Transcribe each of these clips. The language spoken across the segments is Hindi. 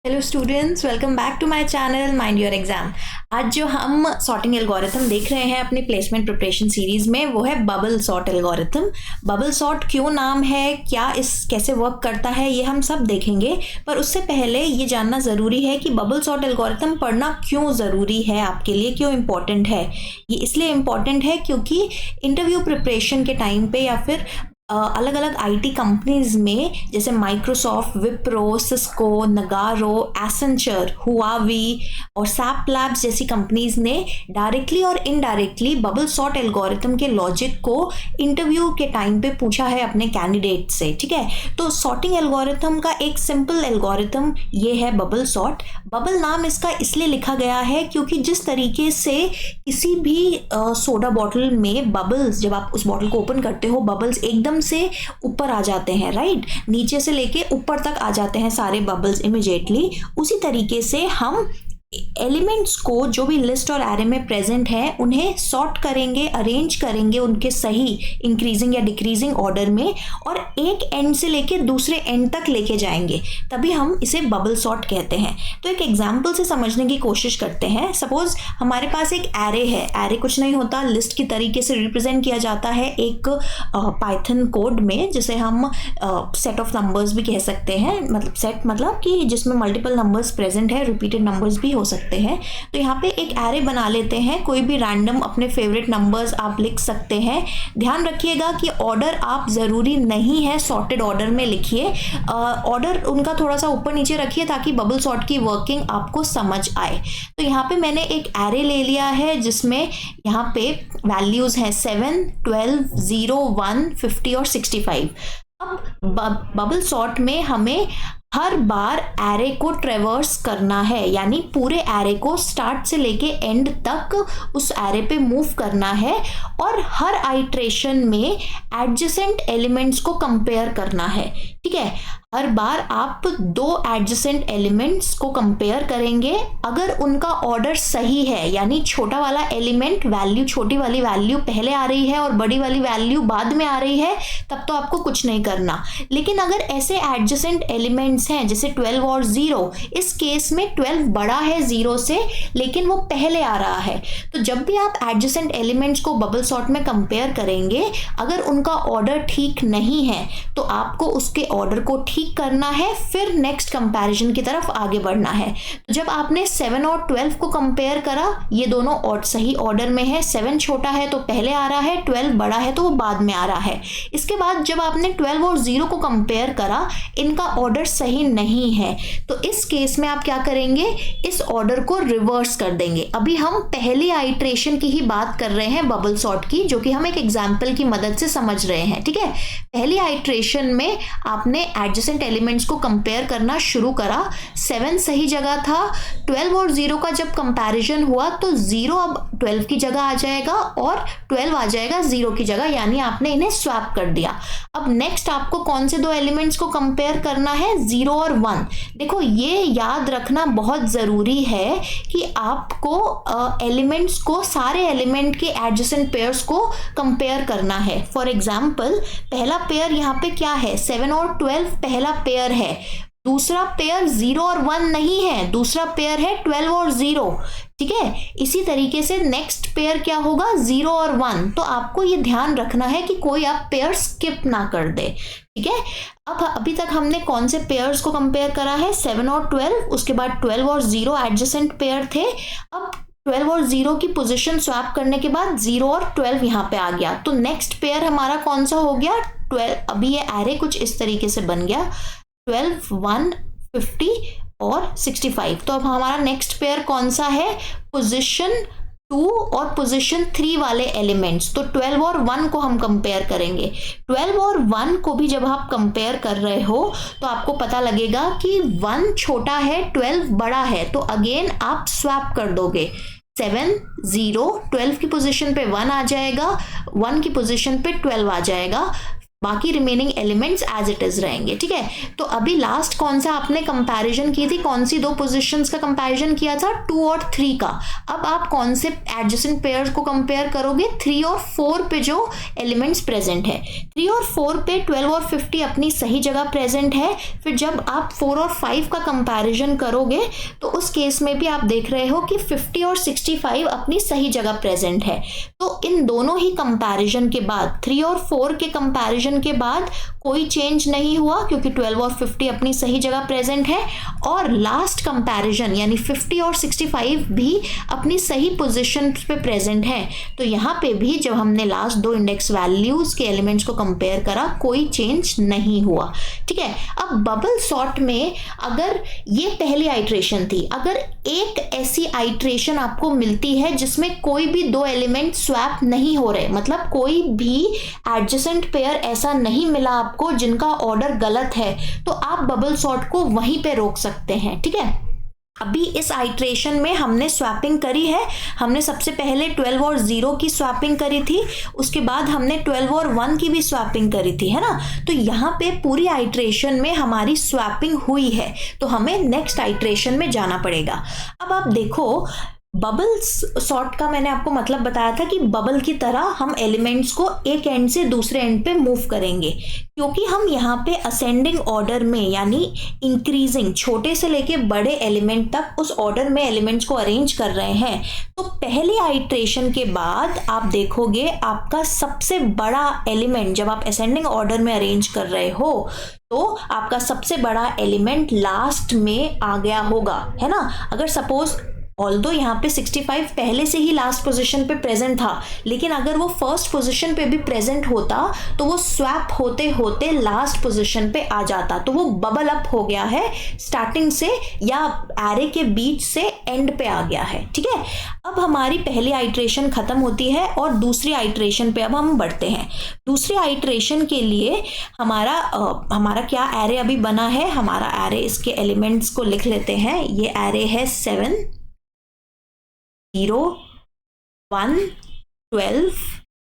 Hello students, welcome back to my channel mind your exam. आज जो हम सॉर्टिंग एल्गोरिथम देख रहे हैं अपनी प्लेसमेंट प्रिपरेशन सीरीज में, वो है bubble sort algorithm. Bubble sort क्यों नाम है, क्या इस कैसे वर्क करता है, ये हम सब देखेंगे। पर उससे पहले ये जानना ज़रूरी है कि बबल सॉर्ट एल्गोरिथम पढ़ना क्यों ज़रूरी है आपके लिए, क्यों इम्पॉर्टेंट है। ये इसलिए इम्पॉर्टेंट है क्योंकि इंटरव्यू प्रिपरेशन के टाइम पे या फिर अलग अलग आईटी कंपनीज में, जैसे Microsoft, Wipro, Cisco, नगारो, Accenture, Huawei और सैप लैब्स जैसी कंपनीज ने डायरेक्टली और इनडायरेक्टली बबल सॉर्ट एल्गोरिथम के लॉजिक को इंटरव्यू के टाइम पे पूछा है अपने कैंडिडेट से। ठीक है, तो सॉर्टिंग एल्गोरिथम का एक सिंपल एल्गोरिथम ये है बबल सॉर्ट। बबल नाम इसका इसलिए लिखा गया है क्योंकि जिस तरीके से किसी भी सोडा बॉटल में बबल्स, जब आप उस बॉटल को ओपन करते हो, बबल्स एकदम से ऊपर आ जाते हैं, राइट, नीचे से लेके ऊपर तक आ जाते हैं सारे बबल्स इमीडिएटली। उसी तरीके से हम एलिमेंट्स को, जो भी लिस्ट और एरे में प्रेजेंट है, उन्हें सॉर्ट करेंगे, अरेंज करेंगे उनके सही इंक्रीजिंग या डिक्रीजिंग ऑर्डर में, और एक एंड से लेके दूसरे एंड तक लेके जाएंगे, तभी हम इसे बबल सॉर्ट कहते हैं। तो एक एग्जांपल से समझने की कोशिश करते हैं। सपोज हमारे पास एक एरे है। एरे कुछ नहीं होता, लिस्ट की तरीके से रिप्रेजेंट किया जाता है एक पाइथन कोड में, जिसे हम सेट ऑफ नंबर्स भी कह सकते हैं। मतलब सेट मतलब कि जिसमें मल्टीपल नंबर्स प्रेजेंट है, रिपीटेड नंबर्स भी हो सकते हैं। तो यहाँ पे एक एरे बना लेते हैं, कोई भी रैंडम अपने फेवरेट नंबर्स आप लिख सकते हैं। ध्यान रखिएगा कि ऑर्डर आप ज़रूरी नहीं है सॉर्टेड ऑर्डर में लिखिए, ऑर्डर उनका थोड़ा सा ऊपर नीचे रखिए ताकि बबल सॉर्ट की वर्किंग आपको समझ आए। तो यहाँ पे मैंने एक एरे ले लिया है जिसमें यहाँ पे वैल्यूज़ हैं 7, 12, 0, 1, 50 और 65। अब बबल सॉर्ट में हमें हर बार एरे को ट्रेवर्स करना है, यानी पूरे एरे को स्टार्ट से लेके एंड तक उस एरे पे मूव करना है, और हर आइट्रेशन में एडजेसेंट एलिमेंट्स को कंपेयर करना है। ठीक है, हर बार आप दो एडजेसेंट एलिमेंट्स को कंपेयर करेंगे। अगर उनका ऑर्डर सही है, यानी छोटा वाला एलिमेंट वैल्यू, छोटी वाली वैल्यू पहले आ रही है और बड़ी वाली वैल्यू बाद में आ रही है, तब तो आपको कुछ नहीं करना। लेकिन अगर ऐसे एडजेसेंट एलिमेंट्स हैं जैसे 12 और 0, इस केस में 12 बड़ा है 0 से, लेकिन वो पहले आ रहा है, तो जब भी आप एडजेसेंट एलिमेंट्स को बबल सॉर्ट में कंपेयर करेंगे, अगर उनका ऑर्डर ठीक नहीं है तो आपको उसके ऑर्डर को ठीक करना है, फिर नेक्स्ट कंपैरिजन की तरफ आगे बढ़ना है। तो जब आपने 7 और 12 को कंपेयर करा, ये दोनों और सही ऑर्डर में है। 7 छोटा है तो पहले आ रहा है, 12 बड़ा है तो वो बाद में आ रहा है। इसके बाद जब आपने 12 और 0 को कंपेयर करा, इनका ऑर्डर सही नहीं है, तो इस केस में आप क्या करेंगे, इस ऑर्डर को रिवर्स कर देंगे। अभी हम पहली आइट्रेशन की ही बात कर रहे हैं बबल सॉर्ट की, जो कि हम एक एग्जाम्पल की मदद से समझ रहे हैं। ठीक है, पहली आइट्रेशन में आपने एडजेसेंट एलिमेंट्स को कंपेयर करना शुरू करा। 7 सही जगह था, 12 और 0 का जब कंपैरिजन हुआ तो 0 अब 12 की जगह आ जाएगा और 12 आ जाएगा 0 की जगह, यानी आपने इन्हें स्वैप कर दिया। अब नेक्स्ट आपको कौन से दो एलिमेंट्स को कंपेयर करना है, 0 और 1। देखो, ये याद रखना बहुत ज़रूरी है कि आपको एलिमेंट्स को, सारे एलिमेंट के एडजेसेंट पेयर्स को कंपेयर करना है। फॉर एग्जाम्पल, पहला पेयर यहाँ पे क्या है, 7 और 12 पहला पेयर है। दूसरा पेयर 0 और 1 नहीं है, दूसरा पेयर है 12 और 0। ठीक है, इसी तरीके से नेक्स्ट पेयर क्या होगा, 0 और 1। तो आपको ये ध्यान रखना है कि कोई आप पेयर स्किप ना कर दे। ठीक है, अब अभी तक हमने कौन से पेयर्स को कंपेयर करा है, 7 और 12, उसके बाद 12 और 0 एडजेसेंट पेयर थे। अब 12 और 0 की पोजीशन स्वैप करने के बाद 0 और 12 यहाँ पे आ गया, तो नेक्स्ट पेयर हमारा कौन सा हो गया, 12। अभी ये एरे कुछ इस तरीके से बन गया, 12, 1, 50 और 65। तो अब हमारा नेक्स्ट पेयर कौन सा है, पोजीशन 2 और पोजीशन 3 वाले एलिमेंट्स। तो 12 और 1 को हम कंपेयर करेंगे। 12 और 1 को भी जब आप कंपेयर कर रहे हो तो आपको पता लगेगा कि 1 छोटा है, 12 बड़ा है, तो अगेन आप स्वैप कर दोगे। 7, 0, 12 की पोजीशन पे 1 आ जाएगा, 1 की पोजीशन पे 12 आ जाएगा। बाकी remaining elements as it is रहेंगे। ठीक है, तो अभी लास्ट कौन सा आपने कंपैरिजन की थी, कौन सी दो पोजीशंस का कंपैरिजन किया था, 2 और 3 का। अब आप कौन से एडजेसेंट पेयर्स को कंपेयर करोगे, 3 और 4 पे जो एलिमेंट्स प्रेजेंट है। 3 और 4 पे 12 और 50 अपनी सही जगह प्रेजेंट है। फिर जब आप 4 और 5 का कंपैरिजन करोगे तो उस केस में भी आप देख रहे हो कि 50 और 65 अपनी सही जगह प्रेजेंट है। तो इन दोनों ही कंपैरिजन के बाद, 3 और 4 के कंपैरिजन के बाद कोई चेंज नहीं हुआ क्योंकि 12 और 50 अपनी सही जगह प्रेजेंट है। और लास्ट कंपैरिजन यानी 50 और 65 भी अपनी सही पोजीशन पे प्रेजेंट है। तो यहाँ पे भी जब हमने लास्ट दो इंडेक्स वैल्यूज के एलिमेंट्स को कंपेयर करा, कोई चेंज नहीं हुआ। ठीक है, अब बबल सॉर्ट में अगर ये पहली आइट्रेशन थी, अगर एक ऐसी आइट्रेशन आपको मिलती है जिसमें कोई भी दो एलिमेंट स्वैप नहीं हो रहे, मतलब कोई भी एडजेसेंट पेयर ऐसा नहीं मिला आपको जिनका ऑर्डर गलत है, तो आप बबल सॉर्ट को वहीं पे रोक सकते हैं। ठीक है, अभी इस आइट्रेशन में हमने स्वैपिंग करी है। हमने सबसे पहले 12 और 0 की स्वैपिंग करी थी, उसके बाद हमने 12 और 1 की भी स्वैपिंग करी थी, है ना। तो यहाँ पे पूरी आइट्रेशन में हमारी स्वैपिंग हुई है, तो हमें नेक्स्ट आइट्रेशन में जाना पड़ेगा। अब आप देखो, बबल सॉर्ट का मैंने आपको मतलब बताया था कि बबल की तरह हम एलिमेंट्स को एक एंड से दूसरे एंड पे मूव करेंगे, क्योंकि हम यहाँ पे असेंडिंग ऑर्डर में यानी इंक्रीजिंग, छोटे से लेके बड़े एलिमेंट तक उस ऑर्डर में एलिमेंट्स को अरेंज कर रहे हैं। तो पहली आइट्रेशन के बाद आप देखोगे आपका सबसे बड़ा एलिमेंट, जब आप असेंडिंग ऑर्डर में अरेंज कर रहे हो तो आपका सबसे बड़ा एलिमेंट लास्ट में आ गया होगा, है ना। अगर सपोज ऑल्दो यहाँ पे 65 पहले से ही लास्ट पोजीशन पे प्रेजेंट था, लेकिन अगर वो फर्स्ट पोजीशन पे भी प्रेजेंट होता तो वो स्वैप होते होते लास्ट पोजीशन पे आ जाता, तो वो बबल अप हो गया है स्टार्टिंग से या एरे के बीच से एंड पे आ गया है। ठीक है, अब हमारी पहली आइट्रेशन खत्म होती है और दूसरी आइट्रेशन पे अब हम बढ़ते हैं। दूसरी आइट्रेशन के लिए हमारा क्या एरे अभी बना है, हमारा एरे, इसके एलिमेंट्स को लिख लेते हैं। ये एरे है 7, 0, 1, 12,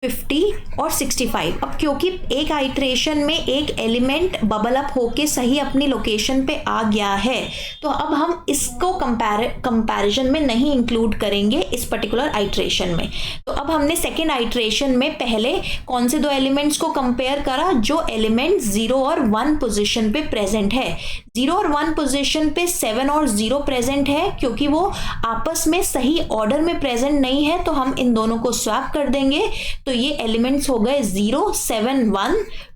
50 और 65। अब क्योंकि एक आइट्रेशन में एक एलिमेंट बबल अप होके सही अपनी लोकेशन पे आ गया है, तो अब हम इसको कंपैरिजन में नहीं इंक्लूड करेंगे इस पर्टिकुलर आइट्रेशन में। तो अब हमने सेकेंड आइट्रेशन में पहले कौन से दो एलिमेंट्स को कंपेयर करा, जो एलिमेंट 0 और 1 पोजीशन पे प्रेजेंट है। 0 और 1 पोजीशन पे 7 और 0 प्रेजेंट है, क्योंकि वो आपस में सही ऑर्डर में प्रेजेंट नहीं है, तो हम इन दोनों को स्वैप कर देंगे। तो ये एलिमेंट्स हो गए 0, 7, 1,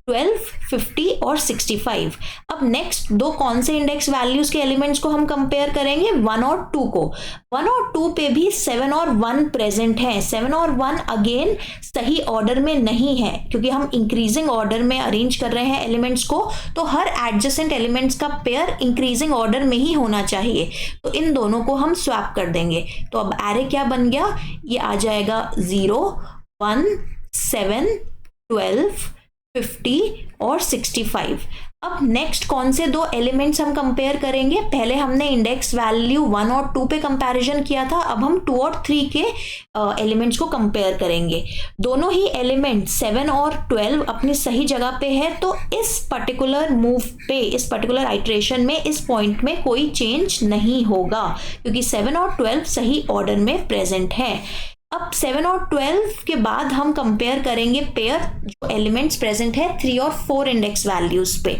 12, 50 और 65। अब नेक्स्ट दो कौन से इंडेक्स वैल्यूज के एलिमेंट्स को हम कंपेयर करेंगे, 1 और 2 को। 1 और 2 पे भी 7 और 1 प्रेजेंट है। 7 और 1 अगेन सही ऑर्डर में नहीं है, क्योंकि हम इंक्रीजिंग ऑर्डर में अरेंज कर रहे हैं एलिमेंट्स को, तो हर एडजेसेंट एलिमेंट्स का पेयर इंक्रीजिंग ऑर्डर में ही होना चाहिए। तो इन दोनों को हम स्वैप कर देंगे। तो अब एरे क्या बन गया, ये आ जाएगा 0, 1, 7, 12, 50 और 65। अब नेक्स्ट कौन से दो एलिमेंट्स हम कंपेयर करेंगे, पहले हमने इंडेक्स वैल्यू 1 और 2 पे कंपैरिजन किया था, अब हम 2 और 3 के एलिमेंट्स को कंपेयर करेंगे। दोनों ही एलिमेंट 7 और 12 अपनी सही जगह पे है, तो इस पर्टिकुलर मूव पे, इस पर्टिकुलर आइट्रेशन में, इस पॉइंट में कोई चेंज नहीं होगा, क्योंकि 7 और 12 सही ऑर्डर में प्रेजेंट है। अब 7 और 12 के बाद हम कंपेयर करेंगे पेयर जो एलिमेंट्स प्रेजेंट है 3 और 4 इंडेक्स वैल्यूज पे।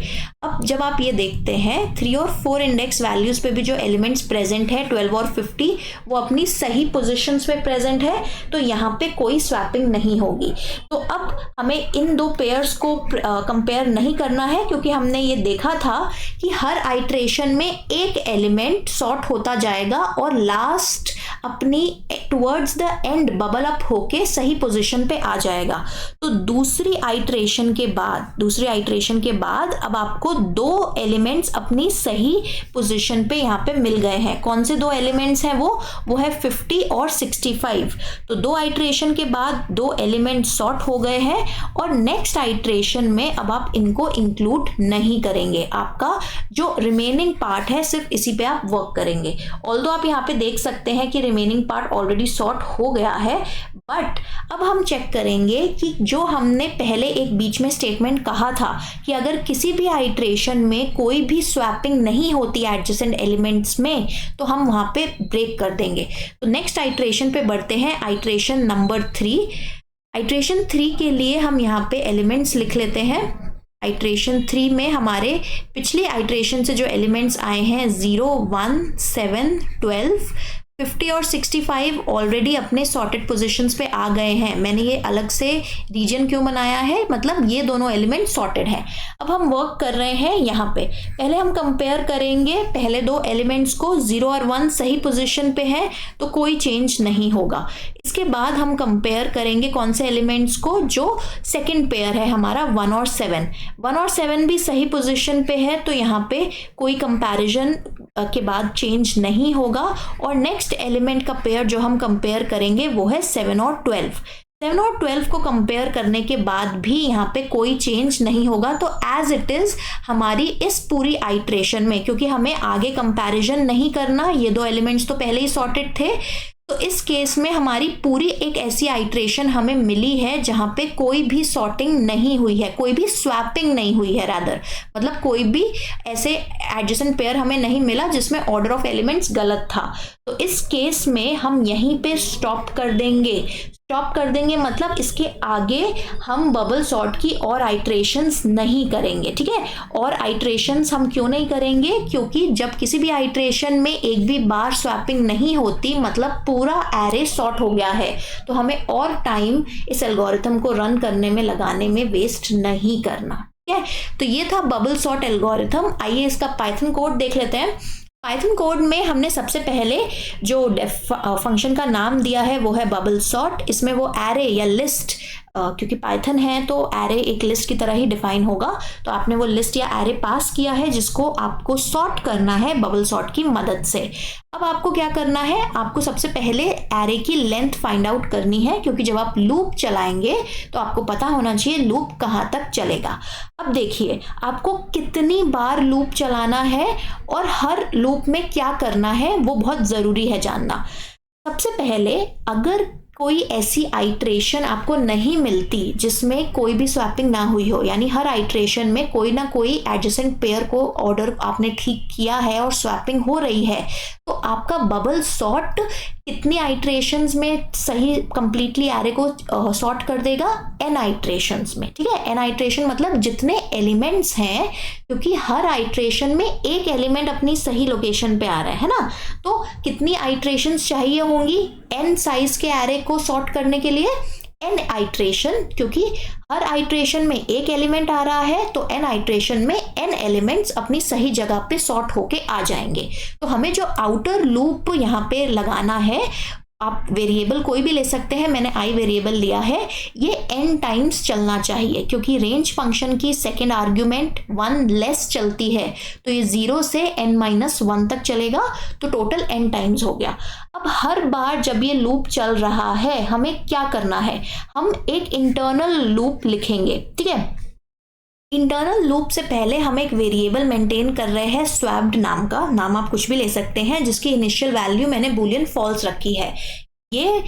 अब जब आप ये देखते हैं 3 और 4 इंडेक्स वैल्यूज पे भी जो एलिमेंट्स प्रेजेंट है 12 और 50, वो अपनी सही पोजीशंस पे प्रेजेंट है, तो यहाँ पे कोई स्वैपिंग नहीं होगी। तो अब हमें इन दो पेयर्स को कंपेयर नहीं करना है, क्योंकि हमने ये देखा था कि हर आइट्रेशन में एक एलिमेंट सॉर्ट होता जाएगा और लास्ट अपनी towards the end bubble up होके सही पोजीशन पे आ जाएगा। तो दूसरी आइट्रेशन के बाद अब आपको दो एलिमेंट्स अपनी सही पोजीशन पे यहाँ पे मिल गए हैं। कौन से दो एलिमेंट्स हैं वो है 50 और 65। तो दो आइट्रेशन के बाद दो एलिमेंट सॉर्ट हो गए हैं, और नेक्स्ट आइट्रेशन में अब आप इनको इंक्लूड नहीं करेंगे। आपका जो रिमेनिंग पार्ट है सिर्फ इसी पे आप वर्क करेंगे। ऑल्दो आप यहाँ पे देख सकते हैं कि रिमेनिंग पार्ट ऑलरेडी सॉर्ट हो गया है, बट अब हम चेक करेंगे कि जो हमने पहले एक बीच में स्टेटमेंट कहा था कि अगर किसी भी आइट्रेशन में कोई भी स्वैपिंग नहीं होती एडजेसेंट एलिमेंट्स में तो हम वहाँ पे ब्रेक कर देंगे। तो नेक्स्ट आइट्रेशन पे बढ़ते हैं, आइट्रेशन नंबर 3। आइट्रेशन 3 के लिए हम यहाँ पे एलिमेंट्स लिख लेते हैं। आइट्रेशन 3 में हमारे पिछली आइट्रेशन से जो एलिमेंट्स आए हैं 0, 1, 7, 12, 50 और 65 ऑलरेडी अपने सॉर्टेड पोजीशंस पे आ गए हैं। मैंने ये अलग से रीजन क्यों बनाया है, मतलब ये दोनों एलिमेंट सॉर्टेड हैं। अब हम वर्क कर रहे हैं यहाँ पे। पहले हम कंपेयर करेंगे पहले दो एलिमेंट्स को, 0 और 1 सही पोजीशन पे है तो कोई चेंज नहीं होगा। इसके बाद हम कंपेयर करेंगे कौन से एलिमेंट्स को, जो सेकंड पेयर है हमारा 1 और 7। 1 और 7 भी सही पोजीशन पे है तो यहाँ पे कोई कंपैरिजन के बाद चेंज नहीं होगा। और नेक्स्ट एलिमेंट का पेयर जो हम कंपेयर करेंगे वो है 7 और 12। 7 और 12 को कंपेयर करने के बाद भी यहाँ पे कोई चेंज नहीं होगा। तो एज इट इज हमारी इस पूरी आइट्रेशन में, क्योंकि हमें आगे कंपैरिजन नहीं करना, ये दो एलिमेंट्स तो पहले ही सॉर्टेड थे, तो इस केस में हमारी पूरी एक ऐसी आइट्रेशन हमें मिली है जहां पे कोई भी सॉर्टिंग नहीं हुई है, कोई भी स्वैपिंग नहीं हुई है, रादर मतलब कोई भी ऐसे एडजेसेंट पेयर हमें नहीं मिला जिसमें ऑर्डर ऑफ एलिमेंट्स गलत था। तो इस केस में हम यहीं पे स्टॉप कर देंगे। स्टॉप कर देंगे मतलब इसके आगे हम बबल सॉर्ट की और आइट्रेशंस नहीं करेंगे, ठीक है। और आइट्रेशंस हम क्यों नहीं करेंगे, क्योंकि जब किसी भी आइट्रेशन में एक भी बार स्वैपिंग नहीं होती मतलब पूरा एरे सॉर्ट हो गया है, तो हमें और टाइम इस एल्गोरिथम को रन करने में लगाने में वेस्ट नहीं करना, ठीक है। तो ये था बबल सॉर्ट एल्गोरिथम। आइए इसका पाइथन कोड देख लेते हैं। पाइथन कोड में हमने सबसे पहले जो फंक्शन का नाम दिया है वो है बबल सॉर्ट। इसमें वो एरे या लिस्ट, क्योंकि पाइथन है तो एरे एक लिस्ट की तरह ही डिफाइन होगा, तो आपने वो लिस्ट या एरे पास किया है जिसको आपको सॉर्ट करना है बबल सॉर्ट की मदद से। अब आपको क्या करना है, आपको सबसे पहले एरे की लेंथ फाइंड आउट करनी है, क्योंकि जब आप लूप चलाएंगे तो आपको पता होना चाहिए लूप कहाँ तक चलेगा। अब देखिए आपको कितनी बार लूप चलाना है और हर लूप में क्या करना है वो बहुत ज़रूरी है जानना। सबसे पहले अगर कोई ऐसी आइट्रेशन आपको नहीं मिलती जिसमें कोई भी स्वैपिंग ना हुई हो, यानी हर आइट्रेशन में कोई ना कोई एडजेसेंट पेयर को ऑर्डर आपने ठीक किया है और स्वैपिंग हो रही है, तो आपका बबल सॉर्ट कितनी आइट्रेशंस में सही कंप्लीटली एरे को सॉर्ट कर देगा, n आइट्रेशंस में, ठीक है। n आइट्रेशन मतलब जितने एलिमेंट्स हैं, क्योंकि हर आइट्रेशन में एक एलिमेंट अपनी सही लोकेशन पे आ रहा है ना, तो कितनी आइट्रेशंस चाहिए होंगी n साइज के एरे को सॉर्ट करने के लिए, n आइट्रेशन, क्योंकि हर आइट्रेशन में एक एलिमेंट आ रहा है तो n आइट्रेशन में n एलिमेंट्स अपनी सही जगह पे सॉर्ट होके आ जाएंगे। तो हमें जो आउटर लूप यहाँ पे लगाना है, आप वेरिएबल कोई भी ले सकते हैं, मैंने आई वेरिएबल लिया है, ये n टाइम्स चलना चाहिए, क्योंकि रेंज फंक्शन की सेकेंड आर्ग्यूमेंट 1 लेस चलती है, तो ये 0 से n-1 तक चलेगा, तो टोटल n टाइम्स हो गया। अब हर बार जब ये लूप चल रहा है हमें क्या करना है, हम एक इंटरनल लूप लिखेंगे, ठीक है। इंटरनल लूप से पहले हम एक वेरिएबल मेंटेन कर रहे हैं स्वैप्ड नाम का, नाम आप कुछ भी ले सकते हैं, जिसकी इनिशियल वैल्यू मैंने बूलियन फॉल्स रखी है। ये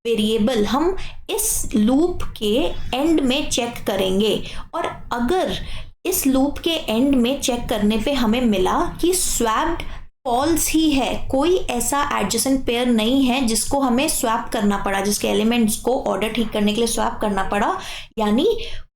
वेरिएबल हम इस लूप के एंड में चेक करेंगे, और अगर इस लूप के एंड में चेक करने पे हमें मिला कि स्वैप्ड फॉल्स ही है, कोई ऐसा एडजेसेंट पेयर नहीं है जिसको हमें स्वैप करना पड़ा, जिसके एलिमेंट्स को ऑर्डर ठीक करने के लिए स्वैप करना पड़ा, यानी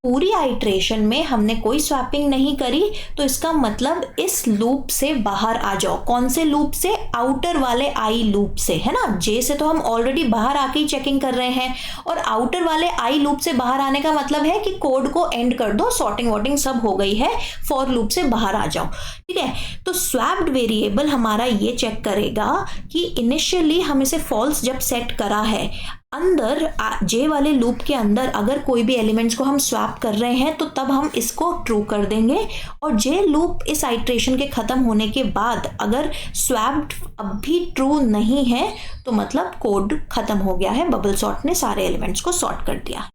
पूरी आइट्रेशन में हमने कोई स्वैपिंग नहीं करी, तो इसका मतलब इस लूप से बाहर आ जाओ। कौन से लूप से, आउटर वाले आई लूप से, है ना। जे से तो हम ऑलरेडी बाहर आके ही चेकिंग कर रहे हैं, और आउटर वाले आई लूप से बाहर आने का मतलब है कि कोड को एंड कर दो, सॉर्टिंग वॉटिंग सब हो गई है, फॉर लूप से बाहर आ जाओ, ठीक है। तो स्वैप्ड वेरिएबल हमारा ये चेक करेगा कि इनिशियली हम इसे फॉल्स जब सेट करा है, अंदर जे वाले लूप के अंदर अगर कोई भी एलिमेंट्स को हम स्वैप कर रहे हैं तो तब हम इसको ट्रू कर देंगे, और जे लूप इस आइट्रेशन के खत्म होने के बाद अगर स्वैप्ड अब भी ट्रू नहीं है तो मतलब कोड खत्म हो गया है, बबल सॉर्ट ने सारे एलिमेंट्स को सॉर्ट कर दिया।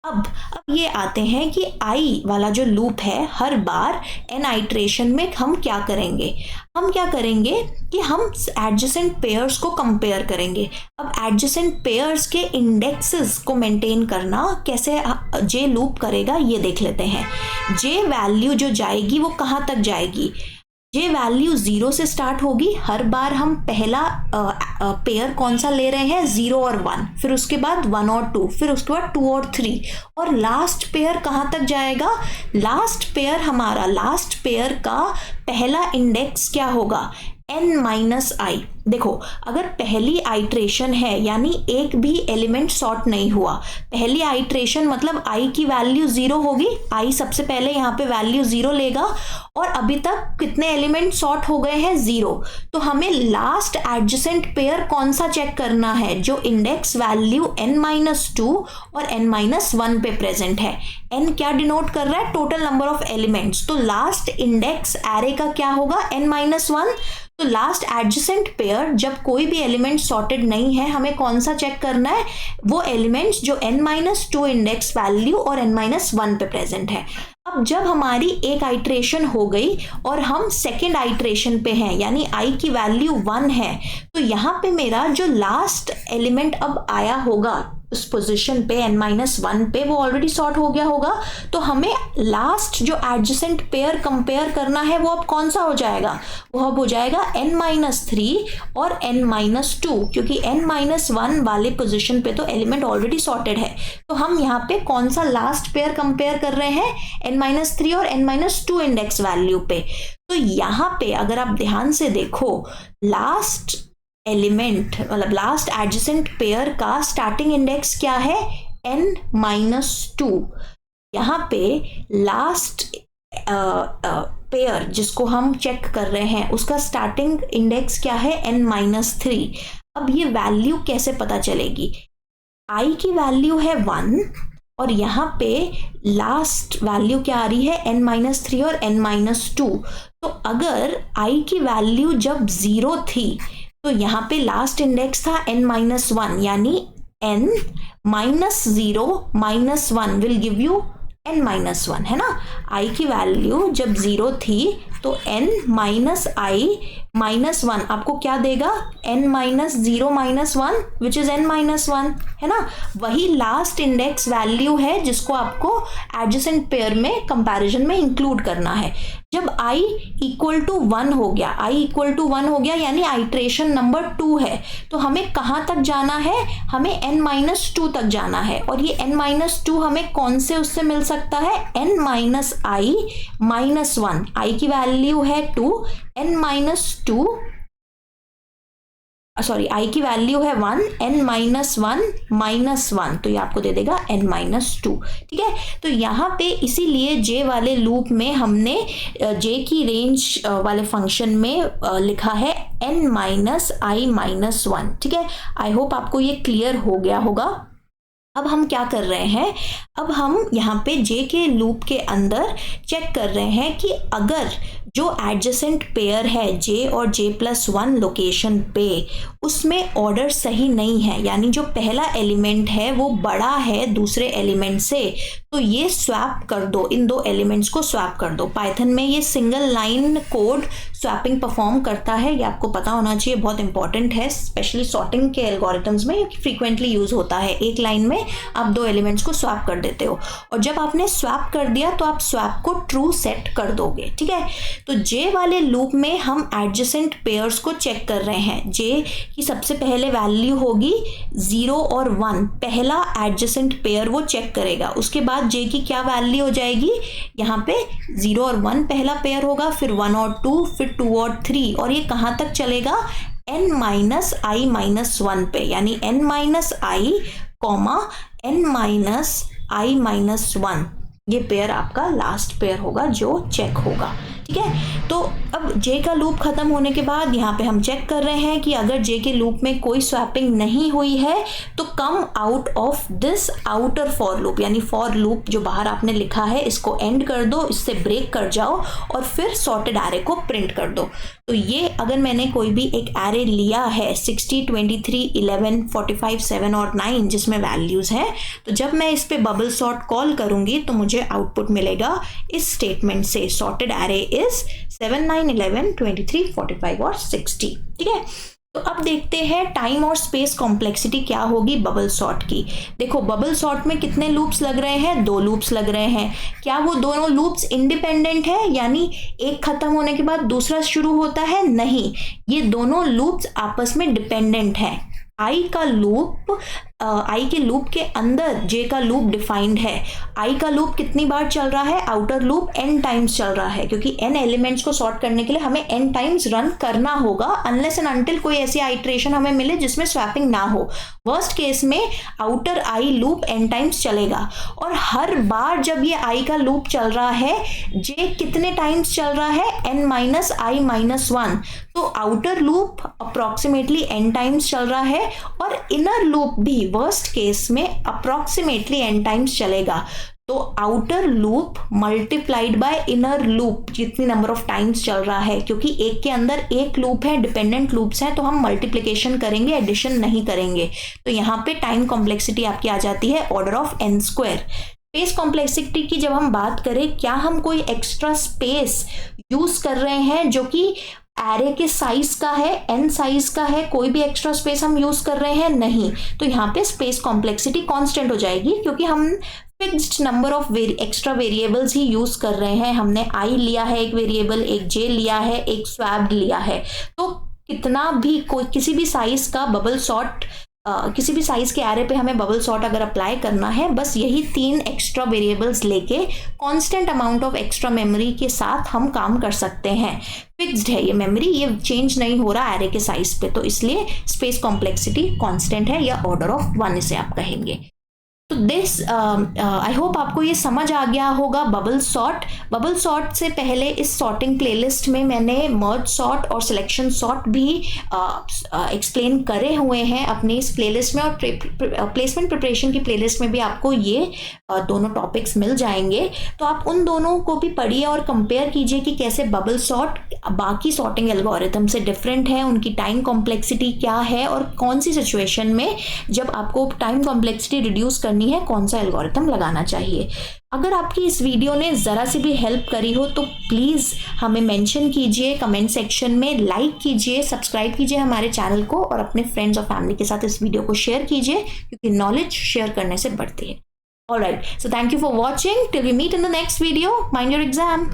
अब ये आते हैं कि आई वाला जो लूप है, हर बार एन आइट्रेशन में हम क्या करेंगे कि हम एडजेसेंट पेयर्स को कंपेयर करेंगे। अब एडजेसेंट पेयर्स के इंडेक्सेस को मेंटेन करना कैसे जे लूप करेगा ये देख लेते हैं। जे वैल्यू जो जाएगी वो कहाँ तक जाएगी, जे वैल्यू 0 से स्टार्ट होगी। हर बार हम पहला पेयर कौन सा ले रहे हैं, 0 और 1, फिर उसके बाद 1 और 2, फिर उसके बाद 2 और 3, और लास्ट पेयर कहाँ तक जाएगा, लास्ट पेयर का पहला इंडेक्स क्या होगा, n-i। देखो अगर पहली आइट्रेशन है यानी एक भी एलिमेंट सॉर्ट नहीं हुआ, पहली आइट्रेशन मतलब i की वैल्यू 0 होगी, i सबसे पहले यहाँ पे वैल्यू 0 लेगा, और अभी तक कितने एलिमेंट सॉर्ट हो गए हैं, 0। तो हमें लास्ट एडजेसेंट पेयर कौन सा चेक करना है, जो इंडेक्स वैल्यू n-2 और n-1 पे प्रेजेंट है। n क्या डिनोट कर रहा है, टोटल नंबर ऑफ एलिमेंट्स, तो लास्ट इंडेक्स एरे का क्या होगा, n-1। तो लास्ट एडजेसेंट पेयर जब कोई भी एलिमेंट सॉर्टेड नहीं है, हमें कौन सा चेक करना है, वो एलिमेंट्स जो n-2 इंडेक्स वैल्यू और n-1 पे प्रेजेंट है। अब जब हमारी एक आइट्रेशन हो गई और हम सेकेंड आइट्रेशन पे हैं यानी i की वैल्यू 1 है, तो यहाँ पे मेरा जो लास्ट एलिमेंट अब आया होगा उस पोजीशन पे n-1 पे, वो ऑलरेडी सॉर्ट हो गया होगा। तो हमें लास्ट जो एडजेसेंट पेयर कंपेयर करना है वो अब कौन सा हो जाएगा, वो अब हो जाएगा n-3 और n-2, क्योंकि n-1 वाले पोजीशन पे तो एलिमेंट ऑलरेडी सॉर्टेड है। तो हम यहाँ पे कौन सा लास्ट पेयर कंपेयर कर रहे हैं, n-3 और n-2 इंडेक्स वैल्यू पे। तो यहाँ पे अगर आप ध्यान से देखो, लास्ट एलिमेंट मतलब लास्ट एडजेसेंट पेयर का स्टार्टिंग इंडेक्स क्या है, n-2। यहाँ पे लास्ट पेयर जिसको हम चेक कर रहे हैं उसका स्टार्टिंग इंडेक्स क्या है, n-3। अब ये वैल्यू कैसे पता चलेगी, i की वैल्यू है 1 और यहाँ पे लास्ट वैल्यू क्या आ रही है, n-3 और n-2। तो अगर i की वैल्यू जब 0 थी तो यहाँ पे लास्ट इंडेक्स था n-1, यानी n-0-1 will give you n-1, है ना। i की वैल्यू जब 0 थी तो n-i-1 आपको क्या देगा, n-0-1 विच इज n-1, है ना। वही लास्ट इंडेक्स वैल्यू है जिसको आपको एडजेसेंट पेयर में कंपैरिजन में इंक्लूड करना है। जब i इक्वल टू 1 हो गया यानी आइट्रेशन नंबर 2 है, तो हमें कहाँ तक जाना है, हमें n-2 तक जाना है। और ये n-2 हमें कौन से उससे मिल सकता है, n-i-1, i की वैल्यू है 2, i की वैल्यू है 1, n-1 तो ये आपको दे देगा n-2, ठीक है। तो यहाँ पे इसीलिए j वाले लूप में हमने j की रेंज वाले फंक्शन में लिखा है n-i-1, ठीक है। आई होप आपको ये क्लियर हो गया होगा। अब हम क्या कर रहे हैं, अब हम यहाँ पे j के लूप के अंदर चेक कर रहे हैं कि अगर जो एडजेसेंट पेयर है j और j+1 लोकेशन पे, उसमें ऑर्डर सही नहीं है, यानी जो पहला एलिमेंट है वो बड़ा है दूसरे एलिमेंट से, तो ये स्वैप कर दो, इन दो एलिमेंट्स को स्वैप कर दो। पाइथन में ये single line code swapping perform करता है, ये आपको पता होना चाहिए, बहुत इंपॉर्टेंट है, स्पेशली सॉर्टिंग के एल्गोरिथम्स में फ्रीक्वेंटली यूज होता है। एक लाइन में आप दो एलिमेंट्स को स्वैप कर देते हो, और जब आपने स्वैप कर दिया तो आप स्वैप को ट्रू सेट कर दोगे, ठीक है। तो j वाले लूप में हम एडजेसेंट पेयर्स को चेक कर रहे हैं। j की सबसे पहले वैल्यू होगी 0 और 1, पहला एडजेसेंट पेयर वो चेक करेगा। उसके बाद j की क्या वैल्यू हो जाएगी, यहाँ पे 0 और 1 पहला पेयर होगा, फिर 1 और 2, फिर 2 और 3, और ये कहाँ तक चलेगा, n-i-1 पे, यानी n-i, n-i-1 ये पेयर आपका लास्ट पेयर होगा जो चेक होगा, ठीक ठीक है। तो अब जे का लूप खत्म होने के बाद यहाँ पे हम चेक कर रहे हैं कि अगर जे के लूप में कोई स्वैपिंग नहीं हुई है तो come out of this outer for loop, यानी फॉर लूप जो बाहर आपने लिखा है इसको एंड कर दो, इससे ब्रेक कर जाओ और फिर सॉर्टेड एरे को प्रिंट कर दो। तो ये अगर मैंने कोई भी एक एरे लिया है 60, 23, 11, 45, 7 और 9 जिसमें वैल्यूज हैं, तो जब मैं इस पे बबल सॉर्ट कॉल करूंगी तो मुझे आउटपुट मिलेगा इस स्टेटमेंट से, सॉर्टेड एरे इज 7, 9, 11, 23, 45 और 60। ठीक है। तो अब देखते हैं टाइम और स्पेस कॉम्प्लेक्सिटी क्या होगी बबल सॉर्ट की। देखो बबल सॉर्ट में कितने लूप्स लग रहे हैं, 2 लूप्स लग रहे हैं। क्या वो दोनों लूप्स इंडिपेंडेंट है, यानी एक खत्म होने के बाद दूसरा शुरू होता है? नहीं, ये दोनों लूप्स आपस में डिपेंडेंट हैं। आई का लूप, आई के लूप के अंदर जे का लूप डिफाइंड है। आई का लूप कितनी बार चल रहा है? आउटर लूप n टाइम्स चल रहा है, क्योंकि n एलिमेंट्स को सॉर्ट करने के लिए हमें n टाइम्स रन करना होगा, अनलेस एंड अनटिल कोई ऐसी आइट्रेशन हमें मिले जिसमें स्वैपिंग ना हो। वर्स्ट केस में आउटर आई लूप n टाइम्स चलेगा, और हर बार जब ये आई का लूप चल रहा है, जे कितने टाइम्स चल रहा है? n माइनस आई माइनस 1। तो outer loop approximately n times चल रहा है और इनर लूप भी वर्स्ट केस में अप्रोक्सीमेटली n टाइम्स चलेगा। तो outer loop multiplied by inner loop जितनी नंबर ऑफ टाइम्स चल रहा है, क्योंकि एक के अंदर एक लूप है, डिपेंडेंट लूप्स हैं, तो हम मल्टीप्लिकेशन करेंगे, एडिशन नहीं करेंगे। तो यहाँ पे टाइम कॉम्प्लेक्सिटी आपकी आ जाती है order of n²। Space complexity की जब हम बात करें, क्या हम कोई एक्स्ट्रा स्पेस यूज कर रहे हैं जो कि एरे के साइज का है, n साइज का है, कोई भी एक्स्ट्रा स्पेस हम यूज कर रहे हैं? नहीं। तो यहाँ पे स्पेस कॉम्प्लेक्सिटी कांस्टेंट हो जाएगी, क्योंकि हम fixed number of extra variables he use कर रहे हैं। हमने आई लिया है एक वेरिएबल, एक जे लिया है, एक स्वैप्ड लिया है। तो कितना भी कोई किसी भी साइज का बबल सॉर्ट, किसी भी साइज के एरे पे हमें बबल सॉर्ट अगर अप्लाई करना है, बस यही 3 एक्स्ट्रा वेरिएबल्स लेके constant amount of extra memory के साथ हम काम कर सकते हैं। फिक्स्ड है ये मेमोरी, ये चेंज नहीं हो रहा एरे के साइज पे, तो इसलिए स्पेस कॉम्प्लेक्सिटी कांस्टेंट है, या ऑर्डर ऑफ 1 इसे आप कहेंगे। तो दिस आई होप आपको ये समझ आ गया होगा बबल सॉर्ट। बबल सॉर्ट से पहले इस सॉर्टिंग प्लेलिस्ट में मैंने मर्ज सॉर्ट और सिलेक्शन सॉर्ट भी एक्सप्लेन करे हुए हैं अपनी इस प्लेलिस्ट में, और प्लेसमेंट प्रिपरेशन की प्लेलिस्ट में भी आपको ये दोनों टॉपिक्स मिल जाएंगे। तो आप उन दोनों को भी पढ़िए और कंपेयर कीजिए कि कैसे बबल सॉर्ट बाकी सॉर्टिंग एल्गोरिथम से डिफरेंट है, उनकी टाइम कॉम्प्लेक्सिटी क्या है, और कौन सी सिचुएशन में जब आपको टाइम कॉम्प्लेक्सिटी रिड्यूस करनी है कौन सा एल्गोरिथम लगाना चाहिए। अगर आपकी इस वीडियो ने जरा सी भी हेल्प करी हो तो प्लीज हमें मेंशन कीजिए कमेंट सेक्शन में, लाइक कीजिए, सब्सक्राइब कीजिए हमारे चैनल को, और अपने फ्रेंड्स और फैमिली के साथ इस वीडियो को शेयर कीजिए, क्योंकि नॉलेज शेयर करने से बढ़ती है। Alright, so thank you for watching, till we meet in the next video, mind your exam.